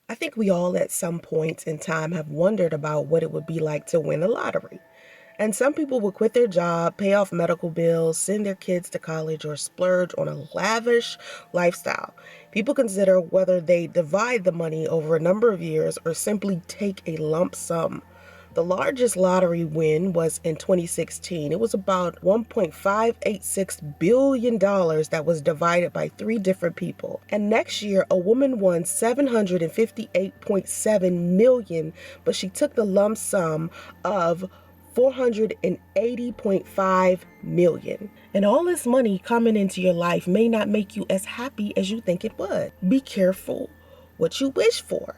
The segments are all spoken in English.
I think we all at some point in time have wondered about what it would be like to win the lottery. And some people will quit their job, pay off medical bills, send their kids to college, or splurge on a lavish lifestyle. People consider whether they divide the money over a number of years or simply take a lump sum. The largest lottery win was in 2016. It was about $1.586 billion that was divided by 3 different people. And next year, a woman won $758.7 million, but she took the lump sum of $480.5 million. And all this money coming into your life may not make you as happy as you think it would. Be careful what you wish for.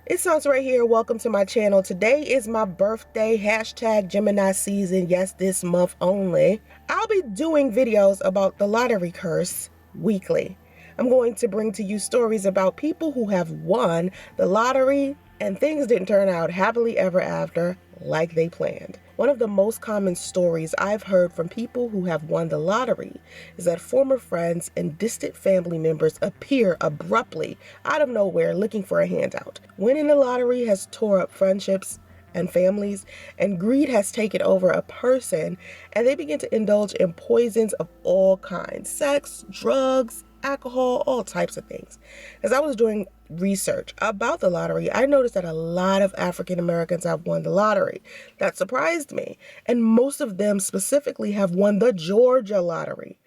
It's Soncerae here. Welcome to my channel. Today is my birthday, #Gemini season. Yes, this month only. I'll be doing videos about the lottery curse weekly. I'm going to bring to you stories about people who have won the lottery and things didn't turn out happily ever after like they planned. One of the most common stories I've heard from people who have won the lottery is that former friends and distant family members appear abruptly out of nowhere looking for a handout. Winning the lottery has tore up friendships and families, and greed has taken over a person, and they begin to indulge in poisons of all kinds: sex, drugs, alcohol, all types of things. As I was doing research about the lottery, I noticed that a lot of African Americans have won the lottery. That surprised me. And most of them specifically have won the Georgia lottery.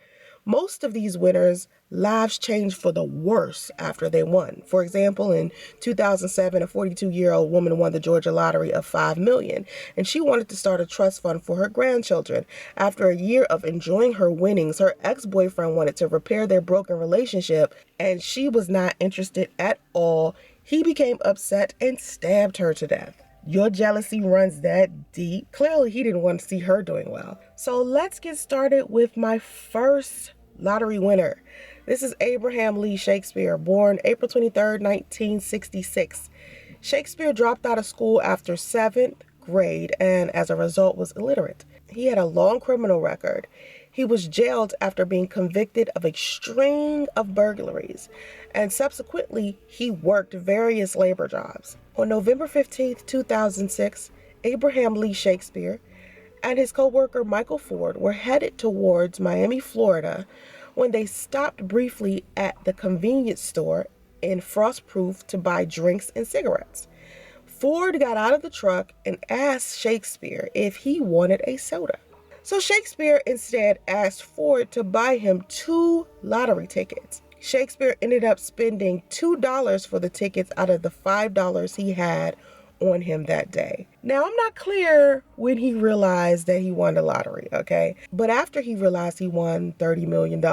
Most of these winners' lives changed for the worse after they won. For example, in 2007, a 42-year-old woman won the Georgia lottery of $5 million, and she wanted to start a trust fund for her grandchildren. After a year of enjoying her winnings, her ex-boyfriend wanted to repair their broken relationship, and she was not interested at all. He became upset and stabbed her to death. Your jealousy runs that deep. Clearly, he didn't want to see her doing well. So let's get started with my first lottery winner. This is Abraham Lee Shakespeare, born April 23rd, 1966. Shakespeare dropped out of school after 7th grade and as a result was illiterate. He had a long criminal record. He was jailed after being convicted of a string of burglaries, and subsequently he worked various labor jobs. On November 15th, 2006, Abraham Lee Shakespeare and his co-worker Michael Ford were headed towards Miami, Florida, when they stopped briefly at the convenience store in Frostproof to buy drinks and cigarettes. Ford got out of the truck and asked Shakespeare if he wanted a soda. So Shakespeare instead asked Ford to buy him 2 lottery tickets. Shakespeare ended up spending $2 for the tickets out of the $5 he had on him that day. Now, I'm not clear when he realized that he won the lottery, okay? But after he realized he won $30 million,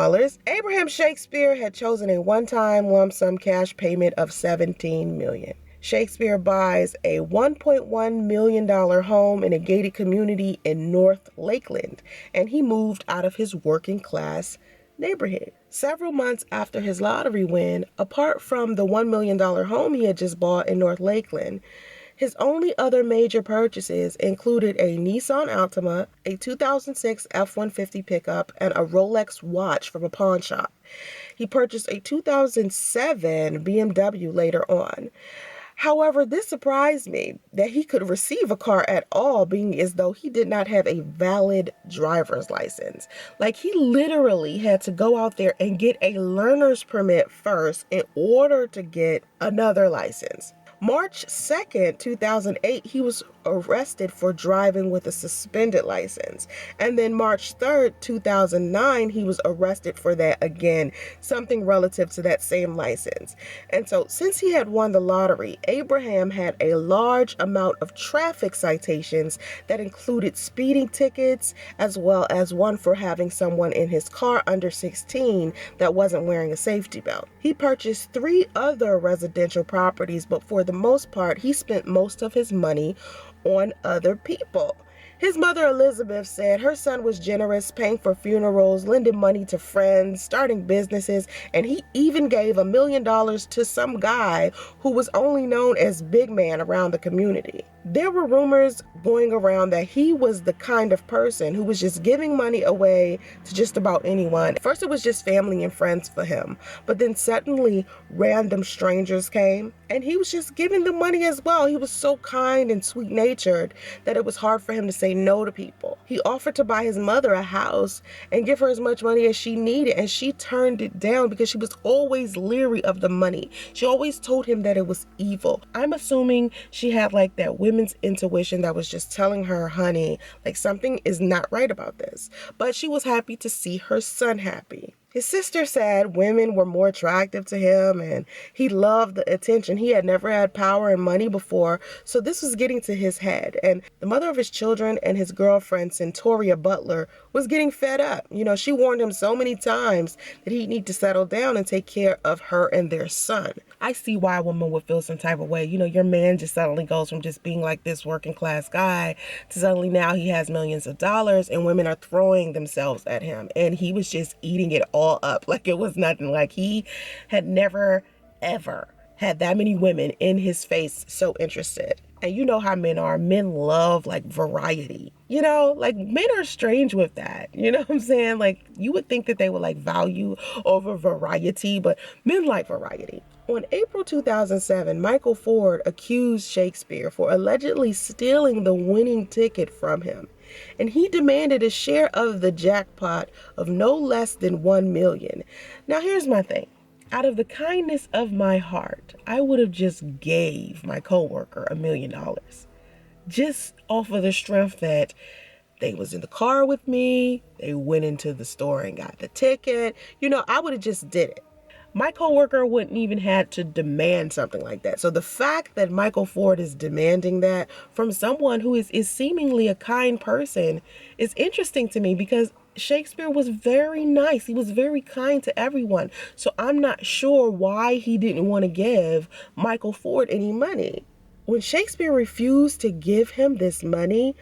Abraham Shakespeare had chosen a one-time lump sum cash payment of $17 million. Shakespeare buys a $1.1 million home in a gated community in North Lakeland, and he moved out of his working class neighborhood. Several months after his lottery win, apart from the $1 million home he had just bought in North Lakeland, his only other major purchases included a Nissan Altima, a 2006 F-150 pickup, and a Rolex watch from a pawn shop. He purchased a 2007 BMW later on. However, this surprised me that he could receive a car at all, being as though he did not have a valid driver's license. Like, he literally had to go out there and get a learner's permit first in order to get another license. March 2nd, 2008, he was arrested for driving with a suspended license. And then March 3rd, 2009, he was arrested for that again, something relative to that same license. And so since he had won the lottery, Abraham had a large amount of traffic citations that included speeding tickets, as well as one for having someone in his car under 16 that wasn't wearing a safety belt. He purchased 3 other residential properties, but for the most part, he spent most of his money on other people. His mother, Elizabeth, said her son was generous, paying for funerals, lending money to friends, starting businesses, and he even gave $1 million to some guy who was only known as Big Man around the community. There were rumors going around that he was the kind of person who was just giving money away to just about anyone. First, it was just family and friends for him, but then suddenly random strangers came And he was just giving the money as well. He was so kind and sweet-natured that it was hard for him to say no to people. He offered to buy his mother a house and give her as much money as she needed, and she turned it down because she was always leery of the money. She always told him that it was evil. I'm assuming she had like that women's intuition that was just telling her, honey, like something is not right about this. But she was happy to see her son happy. His sister said women were more attractive to him and he loved the attention. He had never had power and money before, so this was getting to his head. And the mother of his children and his girlfriend, Centauria Butler, was getting fed up. You know, she warned him so many times that he'd need to settle down and take care of her and their son. I see why a woman would feel some type of way. You know, your man just suddenly goes from just being like this working class guy to suddenly now he has millions of dollars and women are throwing themselves at him. And he was just eating it all up like it was nothing. Like he had never, ever had that many women in his face so interested. And you know how men are. Men love like variety. You know, like men are strange with that. You know what I'm saying? Like you would think that they would like value over variety, but men like variety. On April 2007, Michael Ford accused Shakespeare for allegedly stealing the winning ticket from him. And he demanded a share of the jackpot of no less than $1 million. Now here's my thing. Out of the kindness of my heart, I would have just gave my coworker $1 million. Just off of the strength that they was in the car with me, they went into the store and got the ticket. You know, I would have just did it. My coworker wouldn't even have to demand something like that. So the fact that Michael Ford is demanding that from someone who is seemingly a kind person is interesting to me because Shakespeare was very nice. He was very kind to everyone. So I'm not sure why he didn't want to give Michael Ford any money. When Shakespeare refused to give him this money,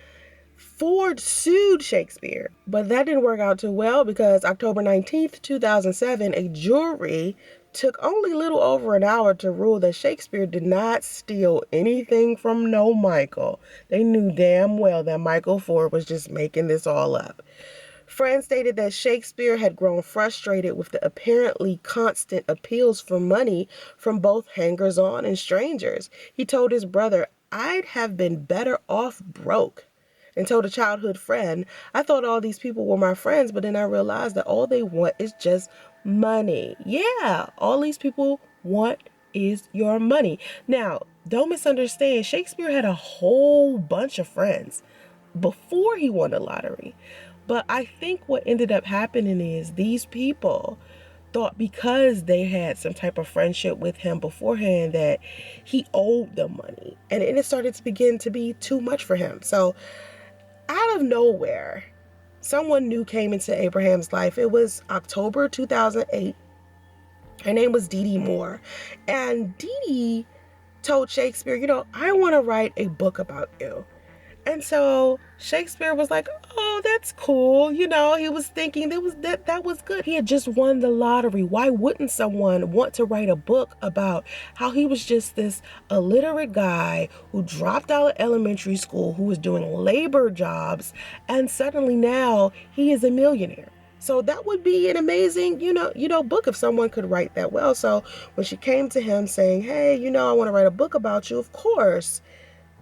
Ford sued Shakespeare, but that didn't work out too well because October 19th, 2007, a jury took only a little over an hour to rule that Shakespeare did not steal anything from no Michael. They knew damn well that Michael Ford was just making this all up. Friends stated that Shakespeare had grown frustrated with the apparently constant appeals for money from both hangers-on and strangers. He told his brother, "I'd have been better off broke." And told a childhood friend, "I thought all these people were my friends, but then I realized that all they want is just money." Yeah, all these people want is your money. Now, don't misunderstand, Shakespeare had a whole bunch of friends before he won the lottery. But I think what ended up happening is these people thought because they had some type of friendship with him beforehand that he owed them money. And it started to begin to be too much for him. So out of nowhere, someone new came into Abraham's life. It was October 2008. Her name was DeeDee Moore. And DeeDee told Shakespeare, you know, "I want to write a book about you." And so Shakespeare was like, "Oh, that's cool." You know, he was thinking that was good. He had just won the lottery. Why wouldn't someone want to write a book about how he was just this illiterate guy who dropped out of elementary school, who was doing labor jobs, and suddenly now he is a millionaire? So that would be an amazing, you know, book if someone could write that well. So when she came to him saying, "Hey, you know, I want to write a book about you," of course,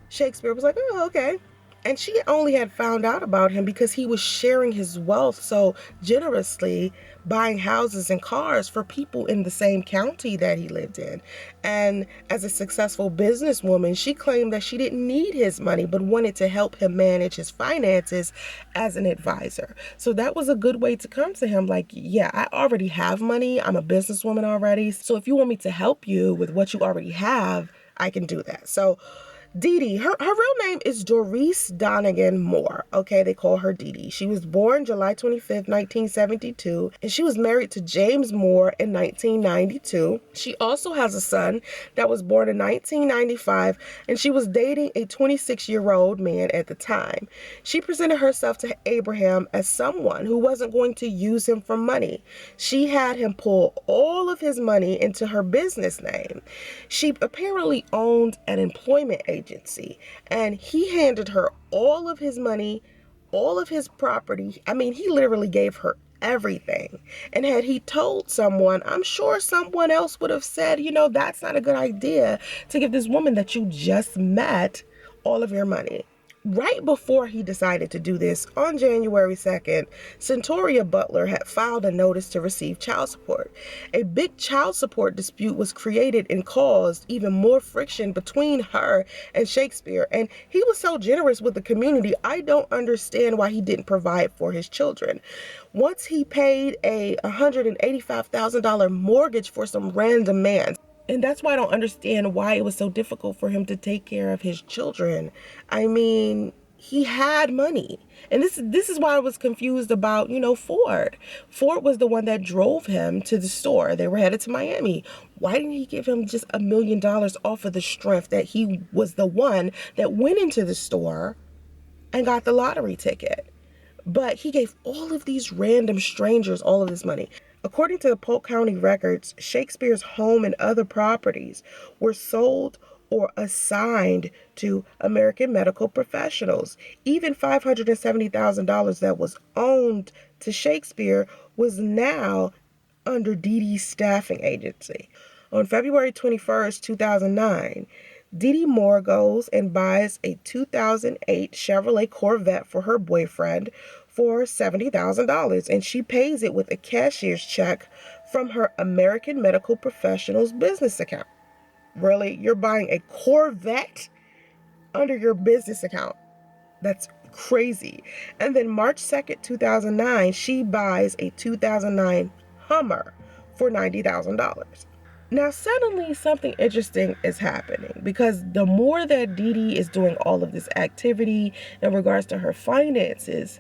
Shakespeare was like, "Oh, okay." And she only had found out about him because he was sharing his wealth so generously, buying houses and cars for people in the same county that he lived in. And as a successful businesswoman, she claimed that she didn't need his money, but wanted to help him manage his finances as an advisor. So that was a good way to come to him. Like, yeah, I already have money. I'm a businesswoman already. So if you want me to help you with what you already have, I can do that. So DeeDee, her real name is Doris Donegan Moore. Okay, they call her DeeDee. She was born July 25th, 1972, and she was married to James Moore in 1992. She also has a son that was born in 1995, and she was dating a 26-year-old man at the time. She presented herself to Abraham as someone who wasn't going to use him for money. She had him pull all of his money into her business name. She apparently owned an employment agency, and he handed her all of his money, all of his property. I mean, he literally gave her everything. And had he told someone, I'm sure someone else would have said, you know, that's not a good idea to give this woman that you just met all of your money. Right before he decided to do this, on January 2nd, Centauria Butler had filed a notice to receive child support. A big child support dispute was created and caused even more friction between her and Shakespeare. And he was so generous with the community, I don't understand why he didn't provide for his children. Once he paid a $185,000 mortgage for some random man. And that's why I don't understand why it was so difficult for him to take care of his children. I mean, he had money. And this is why I was confused about, you know, Ford. Ford was the one that drove him to the store. They were headed to Miami. Why didn't he give him just $1 million off of the strength that he was the one that went into the store and got the lottery ticket? But he gave all of these random strangers all of this money. According to the Polk County records, Shakespeare's home and other properties were sold or assigned to American medical professionals. Even $570,000 that was owned to Shakespeare was now under DeeDee's staffing agency. On February 21st, 2009, DeeDee Moore goes and buys a 2008 Chevrolet Corvette for her boyfriend for $70,000, and she pays it with a cashier's check from her American Medical Professionals business account. Really? You're buying a Corvette under your business account? That's crazy. And then March 2nd, 2009, she buys a 2009 Hummer for $90,000. Now, suddenly something interesting is happening, because the more that DeeDee is doing all of this activity in regards to her finances,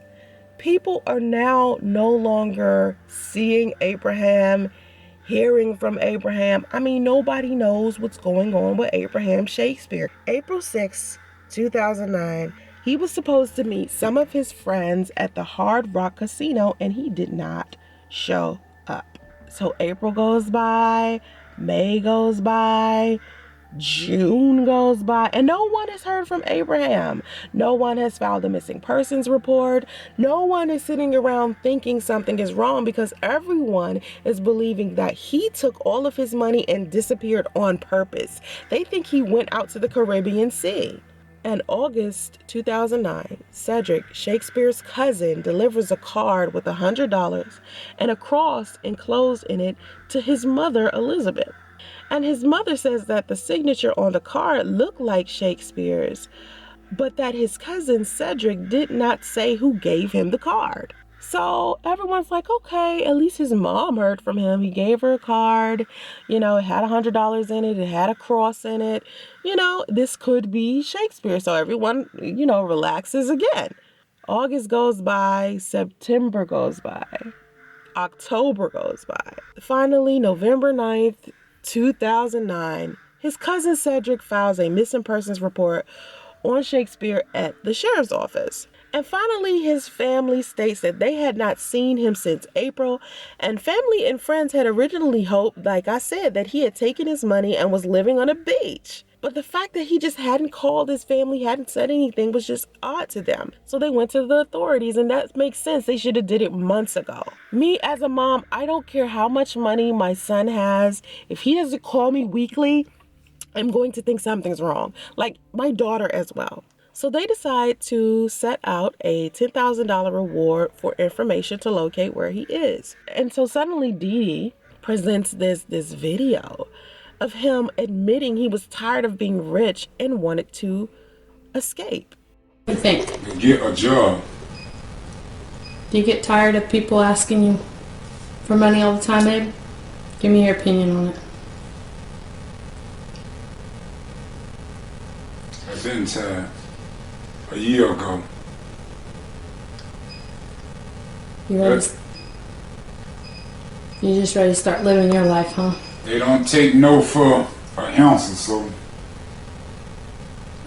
people are now no longer seeing Abraham, hearing from Abraham. I mean, nobody knows what's going on with Abraham Shakespeare. April 6, 2009, he was supposed to meet some of his friends at the Hard Rock Casino, and he did not show up. So April goes by, May goes by, June goes by, and no one has heard from Abraham. No one has filed a missing persons report. No one is sitting around thinking something is wrong, because everyone is believing that he took all of his money and disappeared on purpose. They think he went out to the Caribbean Sea. In August 2009, Cedric, Shakespeare's cousin, delivers a card with $100 and a cross enclosed in it to his mother, Elizabeth. And his mother says that the signature on the card looked like Shakespeare's, but that his cousin Cedric did not say who gave him the card. So everyone's like, okay, at least his mom heard from him. He gave her a card, you know, it had $100 in it. It had a cross in it. You know, this could be Shakespeare. So everyone, you know, relaxes again. August goes by, September goes by, October goes by. Finally, November 9th, 2009, his cousin Cedric files a missing persons report on Shakespeare at the sheriff's office. And finally, his family states that they had not seen him since April, and family and friends had originally hoped, like I said, that he had taken his money and was living on a beach. But the fact that he just hadn't called his family, hadn't said anything, was just odd to them. So they went to the authorities, and that makes sense. They should have did it months ago. Me as a mom, I don't care how much money my son has. If he doesn't call me weekly, I'm going to think something's wrong. Like my daughter as well. So they decide to set out a $10,000 reward for information to locate where he is. And so suddenly DeeDee presents this video of him admitting he was tired of being rich and wanted to escape. What do you think? To get a job. Do you get tired of people asking you for money all the time, babe? Give me your opinion on it. I've been tired. A year ago. You just ready to start living your life, huh? They don't take no for an ounce or so.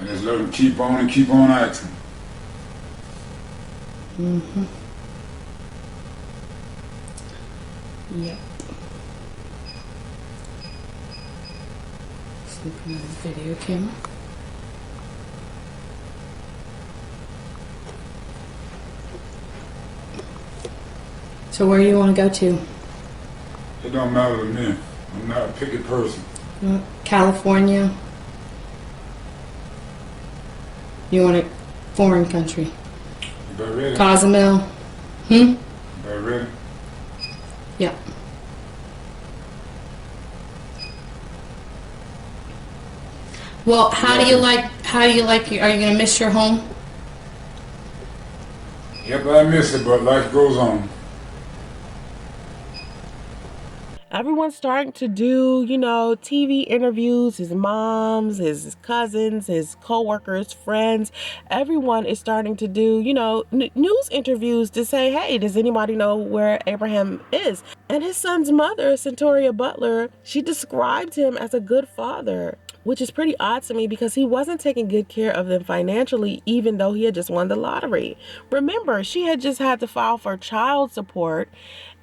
I just let them keep on and keep on acting. Mm-hmm. Yep. Sleeping on the video camera. So where do you want to go to? It don't matter to me. I'm not a picky person. California? You want a foreign country? You about ready? Cozumel? You about ready? Yep. Well, how do you like are you gonna miss your home? Yep, I miss it, but life goes on. Everyone's starting to do, TV interviews, his moms, his cousins, his co-workers, friends. Everyone is starting to do, news interviews to say, hey, does anybody know where Abraham is? And his son's mother, Soncerae Butler, she described him as a good father, which is pretty odd to me because he wasn't taking good care of them financially, even though he had just won the lottery. Remember, she had just had to file for child support,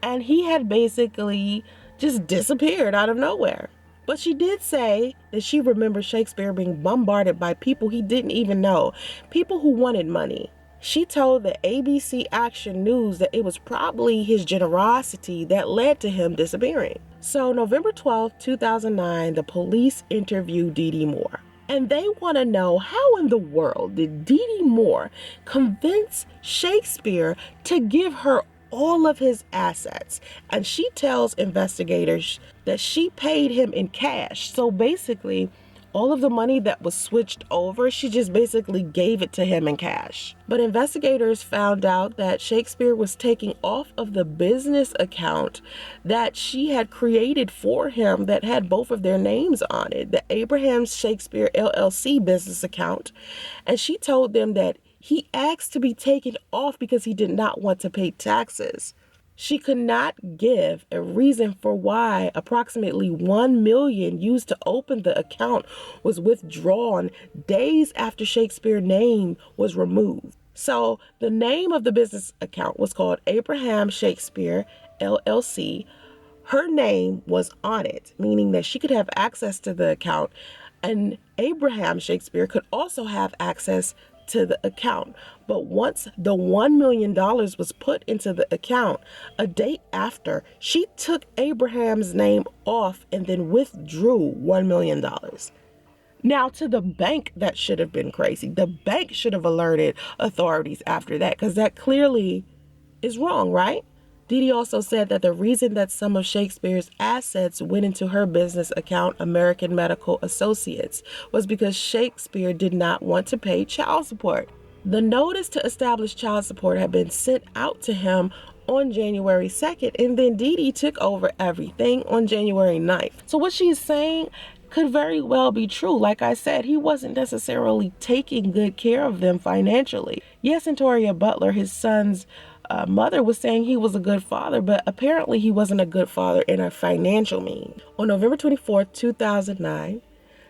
and he had basically just disappeared out of nowhere. But she did say that she remembers Shakespeare being bombarded by people he didn't even know, people who wanted money. She told the ABC Action News that it was probably his generosity that led to him disappearing. So November 12th, 2009, the police interviewed DeeDee Moore. And they want to know, how in the world did DeeDee Moore convince Shakespeare to give her all of his assets? And she tells investigators that she paid him in cash. So basically, all of the money that was switched over, she just basically gave it to him in cash. But investigators found out that Shakespeare was taking off of the business account that she had created for him that had both of their names on it, the Abraham Shakespeare LLC business account. And she told them that he asked to be taken off because he did not want to pay taxes. She could not give a reason for why approximately $1 million used to open the account was withdrawn days after Shakespeare's name was removed. So the name of the business account was called Abraham Shakespeare LLC. Her name was on it, meaning that she could have access to the account, and Abraham Shakespeare could also have access to the account. But once the $1 million was put into the account, a day after, she took Abraham's name off and then withdrew $1 million. Now, to the bank, that should have been crazy. The bank should have alerted authorities after that, because that clearly is wrong, right? DeeDee also said that the reason that some of Shakespeare's assets went into her business account, American Medical Associates, was because Shakespeare did not want to pay child support. The notice to establish child support had been sent out to him on January 2nd, and then DeeDee took over everything on January 9th. So what she is saying could very well be true. Like I said, he wasn't necessarily taking good care of them financially. Yes, Soncerae Butler, his son's mother, was saying he was a good father, but apparently he wasn't a good father in a financial means. On November 24th, 2009,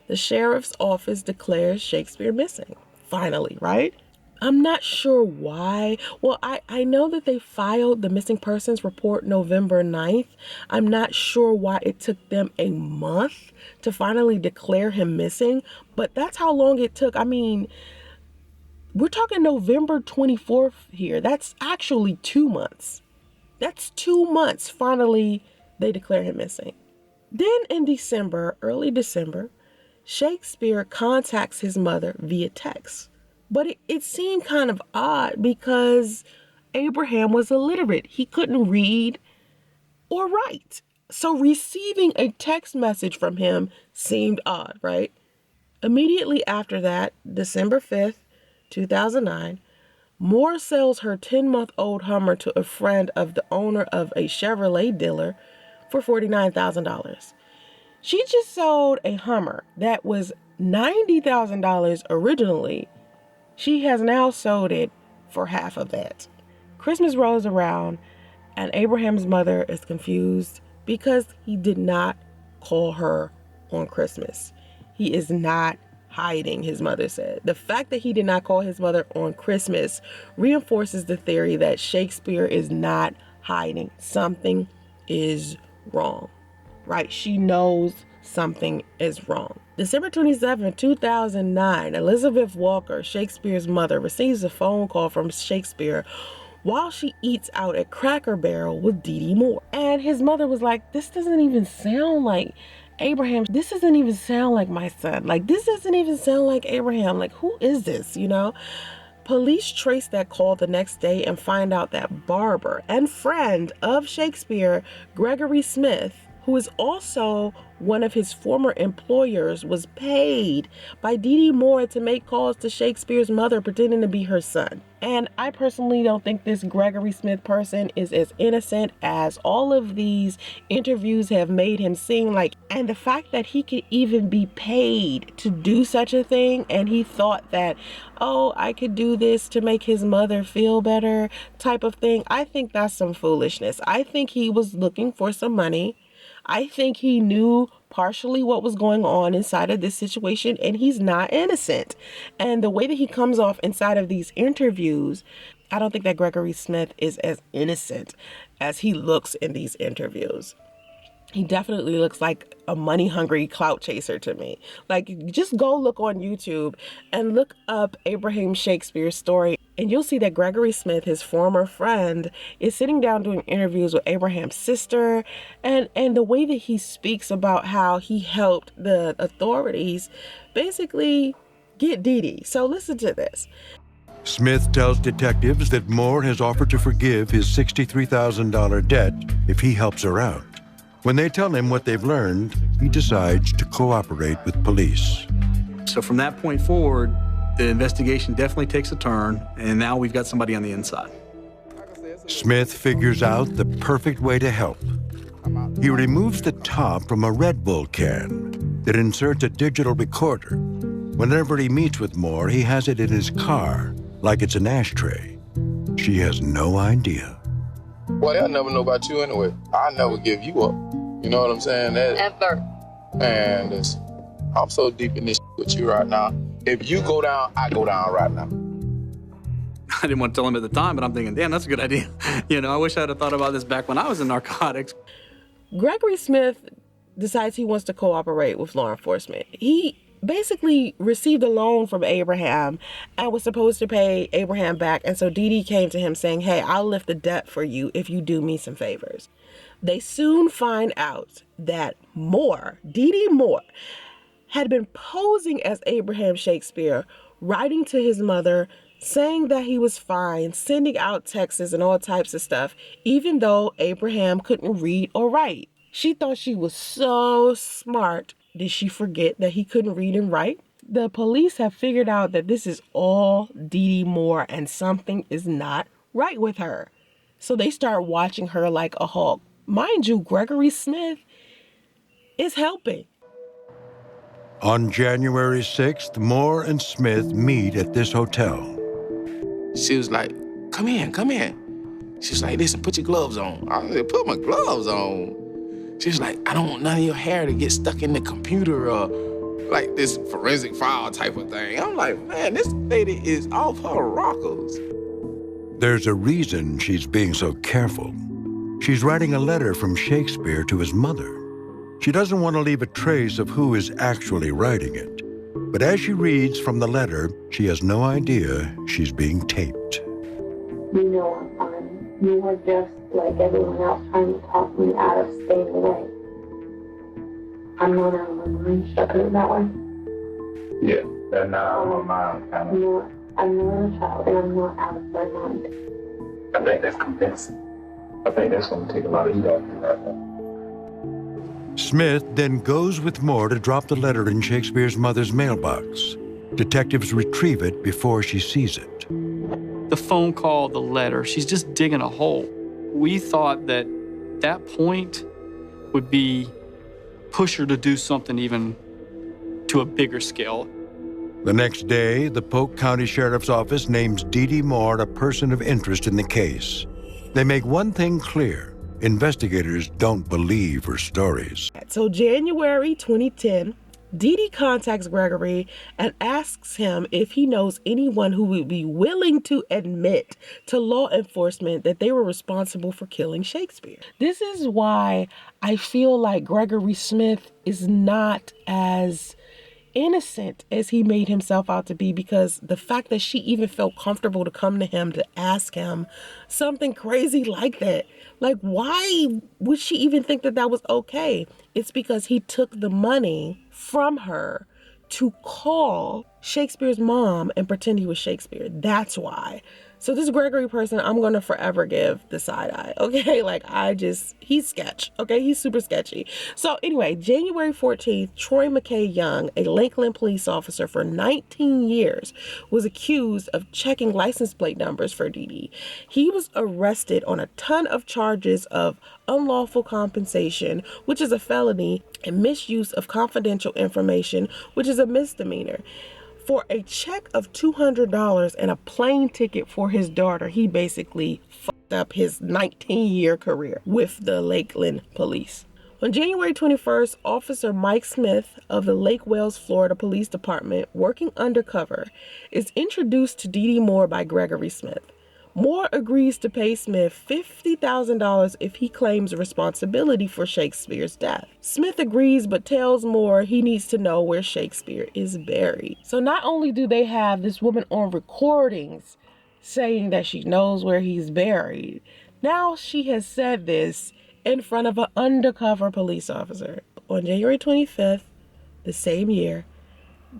the sheriff's office declares Shakespeare missing. Finally, right? I'm not sure why. Well, I know that they filed the missing persons report November 9th. I'm not sure why it took them a month to finally declare him missing, but that's how long it took. I mean, we're talking November 24th here. That's actually 2 months. That's 2 months. Finally, they declare him missing. Then in December, early December, Shakespeare contacts his mother via text. But it seemed kind of odd because Abraham was illiterate. He couldn't read or write. So receiving a text message from him seemed odd, right? Immediately after that, December 5th, 2009, Moore sells her 10-month-old Hummer to a friend of the owner of a Chevrolet dealer for $49,000. She just sold a Hummer that was $90,000 originally. She has now sold it for half of that. Christmas rolls around and Abraham's mother is confused because he did not call her on Christmas. He is not hiding, his mother said. The fact that he did not call his mother on Christmas reinforces the theory that Shakespeare is not hiding. Something is wrong, right? She knows something is wrong. December 27, 2009, Elizabeth Walker, Shakespeare's mother, receives a phone call from Shakespeare while she eats out at Cracker Barrel with DeeDee Moore. And his mother was like, this doesn't even sound like Abraham. This doesn't even sound like my son. Like, this doesn't even sound like Abraham. Like, who is this, you know? Police trace that call the next day and find out that barber and friend of Shakespeare, Gregory Smith, who is also one of his former employers, was paid by DeeDee Moore to make calls to Shakespeare's mother pretending to be her son. And I personally don't think this Gregory Smith person is as innocent as all of these interviews have made him seem like. And the fact that he could even be paid to do such a thing, and he thought that, oh, I could do this to make his mother feel better type of thing, I think that's some foolishness. I think he was looking for some money. I think he knew partially what was going on inside of this situation, and he's not innocent. And the way that he comes off inside of these interviews, I don't think that Gregory Smith is as innocent as he looks in these interviews. He definitely looks like a money-hungry clout chaser to me. Like, just go look on YouTube and look up Abraham Shakespeare's story, and you'll see that Gregory Smith, his former friend, is sitting down doing interviews with Abraham's sister, and the way that he speaks about how he helped the authorities basically get DeeDee. So listen to this. Smith tells detectives that Moore has offered to forgive his $63,000 debt if he helps her out. When they tell him what they've learned, he decides to cooperate with police. So from that point forward, the investigation definitely takes a turn, and now we've got somebody on the inside. Smith figures out the perfect way to help. He removes the top from a Red Bull can that inserts a digital recorder. Whenever he meets with Moore, he has it in his car, like it's an ashtray. She has no idea. Well, they'll never know about you anyway. I'll never give you up. You know what I'm saying? Ever. Man, listen, I'm so deep in this with you right now. If you go down, I go down right now. I didn't want to tell him at the time, but I'm thinking, damn, that's a good idea. You know, I wish I'd have thought about this back when I was in narcotics. Gregory Smith decides he wants to cooperate with law enforcement. He basically received a loan from Abraham and was supposed to pay Abraham back. And so DeeDee came to him saying, hey, I'll lift the debt for you if you do me some favors. They soon find out that Moore, DeeDee Moore, had been posing as Abraham Shakespeare, writing to his mother, saying that he was fine, sending out texts and all types of stuff, even though Abraham couldn't read or write. She thought she was so smart. Did she forget that he couldn't read and write? The police have figured out that this is all DeeDee Moore and something is not right with her. So they start watching her like a hawk. Mind you, Gregory Smith is helping. On January 6th, Moore and Smith meet at this hotel. She was like, come in, come in. She was like, listen, put your gloves on. I said, put my gloves on. She was like, I don't want none of your hair to get stuck in the computer or like this forensic file type of thing. I'm like, man, this lady is off her rockers. There's a reason she's being so careful. She's writing a letter from Shakespeare to his mother. She doesn't want to leave a trace of who is actually writing it. But as she reads from the letter, she has no idea she's being taped. You know I'm fine. You were just like everyone else trying to talk me out of staying away. I'm not out of my mind. Should I put it that way? Yeah, that's not out of my mind, kind of. I'm not a child, and I'm not out of my mind. I think that's convincing. I think that's going to take a lot of heat off you right now. Smith then goes with Moore to drop the letter in Shakespeare's mother's mailbox. Detectives retrieve it before she sees it. The phone call, the letter, she's just digging a hole. We thought that that point would be push her to do something even to a bigger scale. The next day, the Polk County Sheriff's Office names DeeDee Moore a person of interest in the case. They make one thing clear. Investigators don't believe her stories. So January 2010, DeeDee contacts Gregory and asks him if he knows anyone who would be willing to admit to law enforcement that they were responsible for killing Shakespeare. This is why I feel like Gregory Smith is not as innocent as he made himself out to be, because the fact that she even felt comfortable to come to him to ask him something crazy like that, like, why would she even think that that was okay? It's because he took the money from her to call Shakespeare's mom and pretend he was Shakespeare. That's why. So this Gregory person, I'm going to forever give the side eye, okay? Like, he's sketch, okay? He's super sketchy. So anyway, January 14th, Troy McKay Young, a Lakeland police officer for 19 years, was accused of checking license plate numbers for DeeDee. He was arrested on a ton of charges of unlawful compensation, which is a felony, and misuse of confidential information, which is a misdemeanor. For a check of $200 and a plane ticket for his daughter, he basically fucked up his 19-year career with the Lakeland police. On January 21st, Officer Mike Smith of the Lake Wales, Florida Police Department, working undercover, is introduced to DeeDee Moore by Gregory Smith. Moore agrees to pay Smith $50,000 if he claims responsibility for Shakespeare's death. Smith agrees, but tells Moore he needs to know where Shakespeare is buried. So not only do they have this woman on recordings saying that she knows where he's buried, now she has said this in front of an undercover police officer. On January 25th, the same year,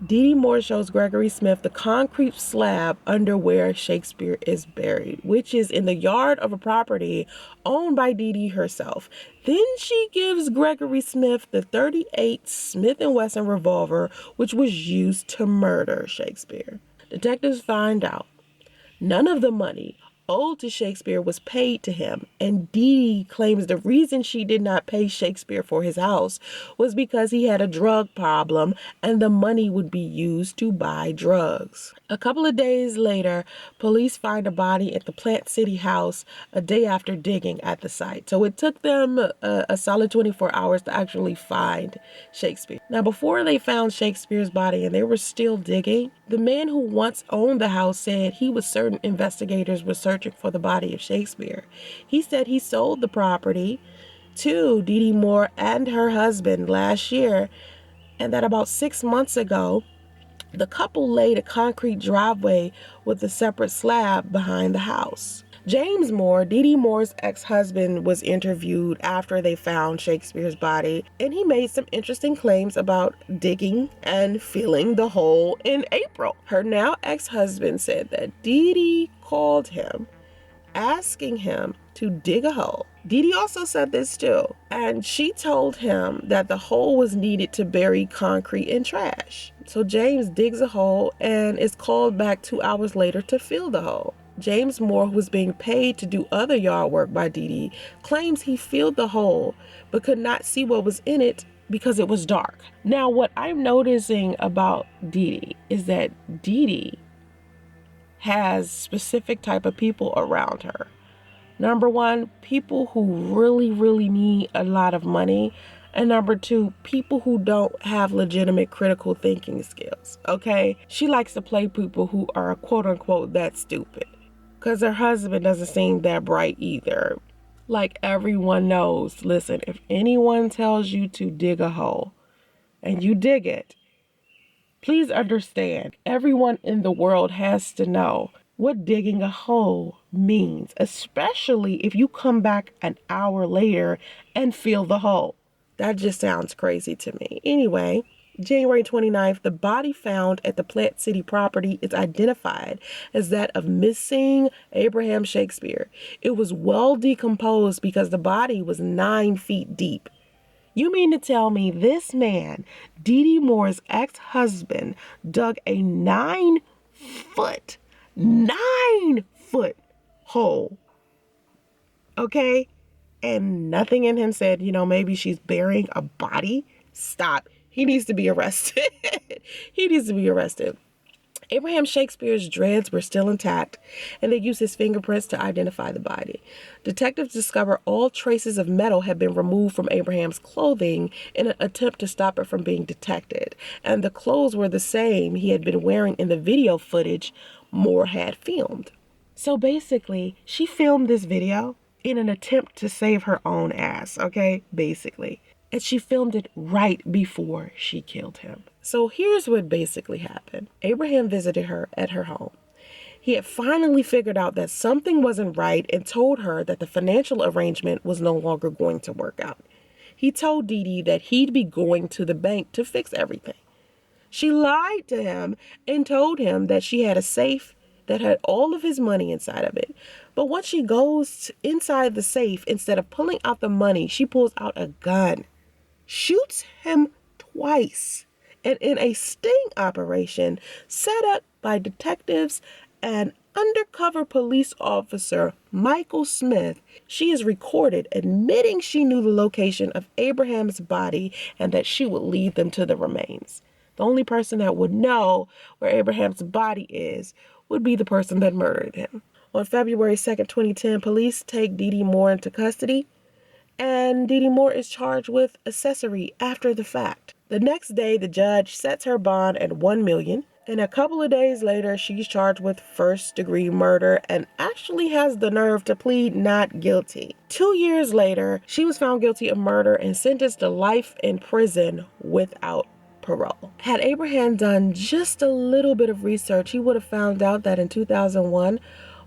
DeeDee Moore shows Gregory Smith the concrete slab under where Shakespeare is buried, which is in the yard of a property owned by DeeDee herself. Then she gives Gregory Smith the .38 Smith & Wesson revolver, which was used to murder Shakespeare. Detectives find out none of the money owed to Shakespeare was paid to him, and DeeDee claims the reason she did not pay Shakespeare for his house was because he had a drug problem and the money would be used to buy drugs. A couple of days later, police find a body at the Plant City house a day after digging at the site. So it took them a solid 24 hours to actually find Shakespeare. Now, before they found Shakespeare's body and they were still digging, the man who once owned the house said he was certain investigators were searching for the body of Shakespeare. He said he sold the property to DeeDee Moore and her husband last year, and that about 6 months ago, the couple laid a concrete driveway with a separate slab behind the house. James Moore, DeeDee Moore's ex-husband, was interviewed after they found Shakespeare's body, and he made some interesting claims about digging and filling the hole in April. Her now ex-husband said that DeeDee called him, asking him to dig a hole. DeeDee also said this too, and she told him that the hole was needed to bury concrete and trash. So James digs a hole and is called back 2 hours later to fill the hole. James Moore, who was being paid to do other yard work by DeeDee, claims he filled the hole but could not see what was in it because it was dark. Now, what I'm noticing about DeeDee is that DeeDee has specific type of people around her. Number one, people who really, really need a lot of money. And number two, people who don't have legitimate critical thinking skills, okay? She likes to play people who are quote unquote that stupid. Because her husband doesn't seem that bright either. Like everyone knows, listen, if anyone tells you to dig a hole and you dig it, please understand, everyone in the world has to know what digging a hole means, especially if you come back an hour later and fill the hole. That just sounds crazy to me. Anyway, January 29th, the body found at the Plant City property is identified as that of missing Abraham Shakespeare. It was well decomposed because the body was 9 feet deep. You mean to tell me this man, DeeDee Moore's ex-husband, dug a 9 foot hole, okay? And nothing in him said, maybe she's burying a body? Stop. He needs to be arrested. He needs to be arrested. Abraham Shakespeare's dreads were still intact, and they used his fingerprints to identify the body. Detectives discovered all traces of metal had been removed from Abraham's clothing in an attempt to stop it from being detected, and the clothes were the same he had been wearing in the video footage Moore had filmed. So basically, she filmed this video in an attempt to save her own ass, okay? Basically. and she filmed it right before she killed him. So here's what basically happened. Abraham visited her at her home. He had finally figured out that something wasn't right and told her that the financial arrangement was no longer going to work out. He told DeeDee that he'd be going to the bank to fix everything. She lied to him and told him that she had a safe that had all of his money inside of it. But once she goes inside the safe, instead of pulling out the money, she pulls out a gun, shoots him twice, and in a sting operation set up by detectives and undercover police officer Michael Smith, she is recorded admitting she knew the location of Abraham's body and that she would lead them to the remains. The only person that would know where Abraham's body is would be the person that murdered him. On February 2nd, 2010, police take DeeDee Moore into custody, and DeeDee Moore is charged with accessory after the fact. The next day, the judge sets her bond at $1 million, and a couple of days later, she's charged with first-degree murder and actually has the nerve to plead not guilty. 2 years later, she was found guilty of murder and sentenced to life in prison without parole. Had Abraham done just a little bit of research, he would have found out that in 2001,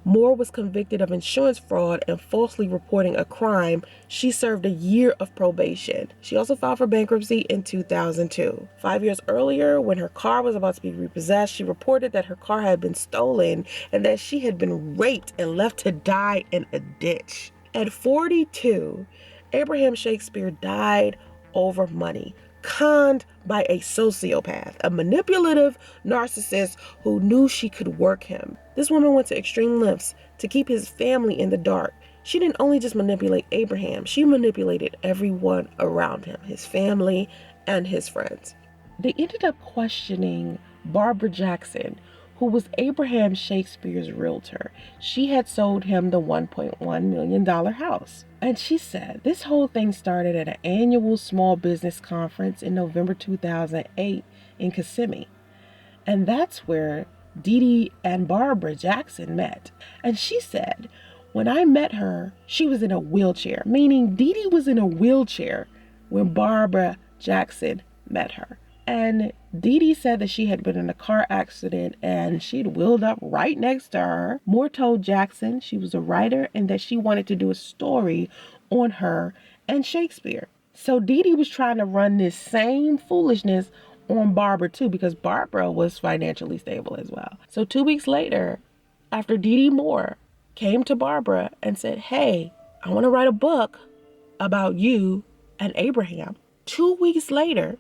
Moore was convicted of insurance fraud and falsely reporting a crime. She served a year of probation. She also filed for bankruptcy in 2002. 5 years earlier, when her car was about to be repossessed, she reported that her car had been stolen and that she had been raped and left to die in a ditch. At 42, Abraham Shakespeare died over money, conned by a sociopath, a manipulative narcissist who knew she could work him. This woman went to extreme lengths to keep his family in the dark. She didn't only just manipulate Abraham, she manipulated everyone around him, his family and his friends. They ended up questioning Barbara Jackson, who was Abraham Shakespeare's realtor. She had sold him the $1.1 million house. And she said this whole thing started at an annual small business conference in November 2008 in Kissimmee. And that's where DeeDee and Barbara Jackson met. And she said, when I met her, she was in a wheelchair, meaning DeeDee was in a wheelchair when Barbara Jackson met her. And DeeDee said that she had been in a car accident and she'd wheeled up right next to her. Moore told Jackson she was a writer and that she wanted to do a story on her and Shakespeare. So DeeDee was trying to run this same foolishness on Barbara too, because Barbara was financially stable as well. So 2 weeks later, after DeeDee Moore came to Barbara and said, hey, I want to write a book about you and Abraham. 2 weeks later,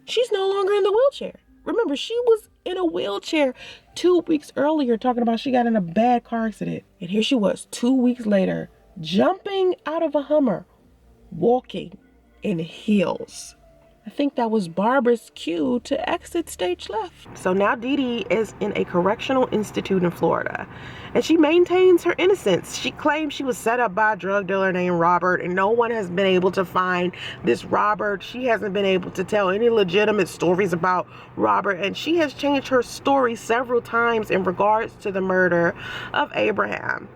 she's no longer in the wheelchair. Remember, she was in a wheelchair 2 weeks earlier talking about she got in a bad car accident. And here she was 2 weeks later, jumping out of a Hummer, walking in heels. I think that was Barbara's cue to exit stage left. So now DeeDee is in a correctional institute in Florida, and she maintains her innocence. She claims she was set up by a drug dealer named Robert, and no one has been able to find this Robert. She hasn't been able to tell any legitimate stories about Robert, and she has changed her story several times in regards to the murder of Abraham.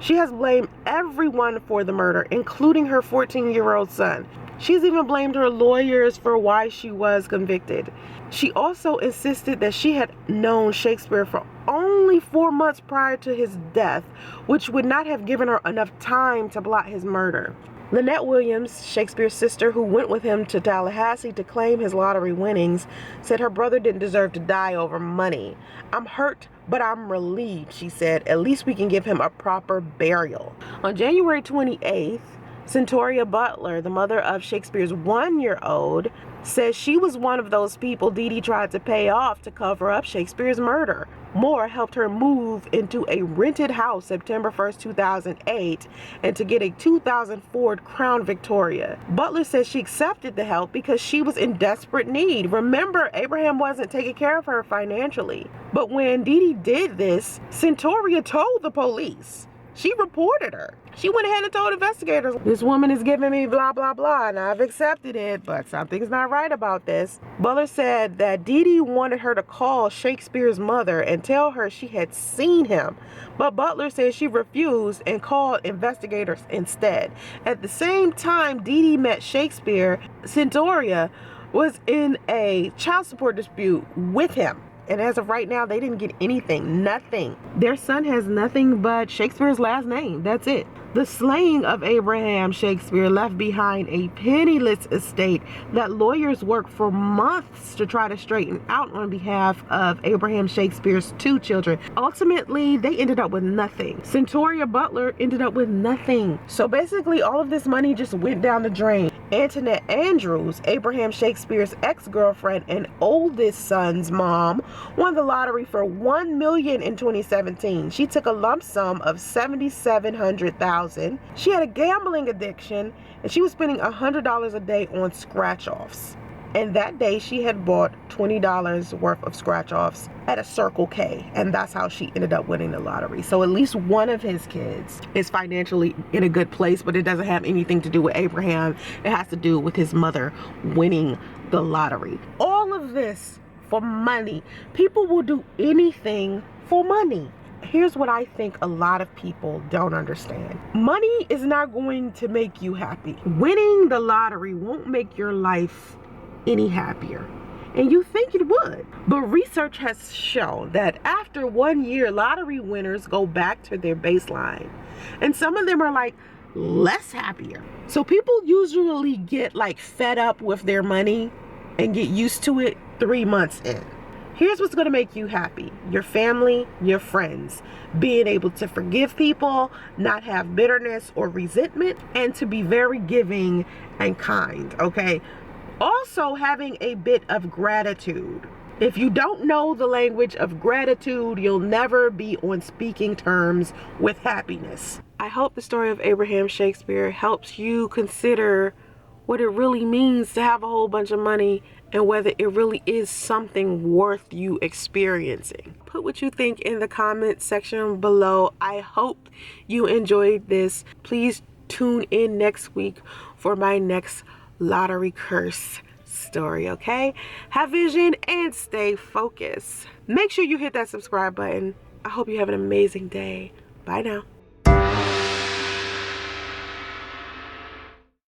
She has blamed everyone for the murder, including her 14-year-old son. She's even blamed her lawyers for why she was convicted. She also insisted that she had known Shakespeare for only 4 months prior to his death, which would not have given her enough time to plot his murder. Lynette Williams, Shakespeare's sister, who went with him to Tallahassee to claim his lottery winnings, said her brother didn't deserve to die over money. I'm hurt, but I'm relieved, she said. At least we can give him a proper burial. On January 28th, Soncerae Butler, the mother of Shakespeare's 1-year-old, says she was one of those people DeeDee tried to pay off to cover up Shakespeare's murder. Moore helped her move into a rented house September 1st, 2008, and to get a 2000 Ford Crown Victoria. Butler says she accepted the help because she was in desperate need. Remember, Abraham wasn't taking care of her financially. But when DeeDee did this, Soncerae told the police She reported her. She went ahead and told investigators, this woman is giving me blah, blah, blah, and I've accepted it, but something's not right about this. Butler said that DeeDee wanted her to call Shakespeare's mother and tell her she had seen him, but Butler said she refused and called investigators instead. At the same time DeeDee met Shakespeare, Soncerae was in a child support dispute with him. And as of right now, they didn't get anything, nothing. Their son has nothing but Shakespeare's last name. That's it. The slaying of Abraham Shakespeare left behind a penniless estate that lawyers worked for months to try to straighten out on behalf of Abraham Shakespeare's 2 children. Ultimately, they ended up with nothing. Soncerae Butler ended up with nothing. So basically, all of this money just went down the drain. Antoinette Andrews, Abraham Shakespeare's ex-girlfriend and oldest son's mom, won the lottery for $1 million in 2017. She took a lump sum of $7,700,000. She had a gambling addiction and she was spending $100 a day on scratch-offs. And that day she had bought $20 worth of scratch-offs at a Circle K, and that's how she ended up winning the lottery. So at least one of his kids is financially in a good place, but it doesn't have anything to do with Abraham. It has to do with his mother winning the lottery. All of this for money. People will do anything for money. Here's what I think a lot of people don't understand. Money is not going to make you happy. Winning the lottery won't make your life any happier. And you think it would. But research has shown that after 1 year, lottery winners go back to their baseline. And some of them are like less happier. So people usually get like fed up with their money and get used to it 3 months in. Here's what's going to make you happy. Your family, your friends, being able to forgive people, not have bitterness or resentment, and to be very giving and kind, okay? Also having a bit of gratitude. If you don't know the language of gratitude, you'll never be on speaking terms with happiness. I hope the story of Abraham Shakespeare helps you consider what it really means to have a whole bunch of money and whether it really is something worth you experiencing. Put what you think in the comment section below. I hope you enjoyed this. Please tune in next week for my next lottery curse story, okay? Have vision and stay focused. Make sure you hit that subscribe button. I hope you have an amazing day. Bye now.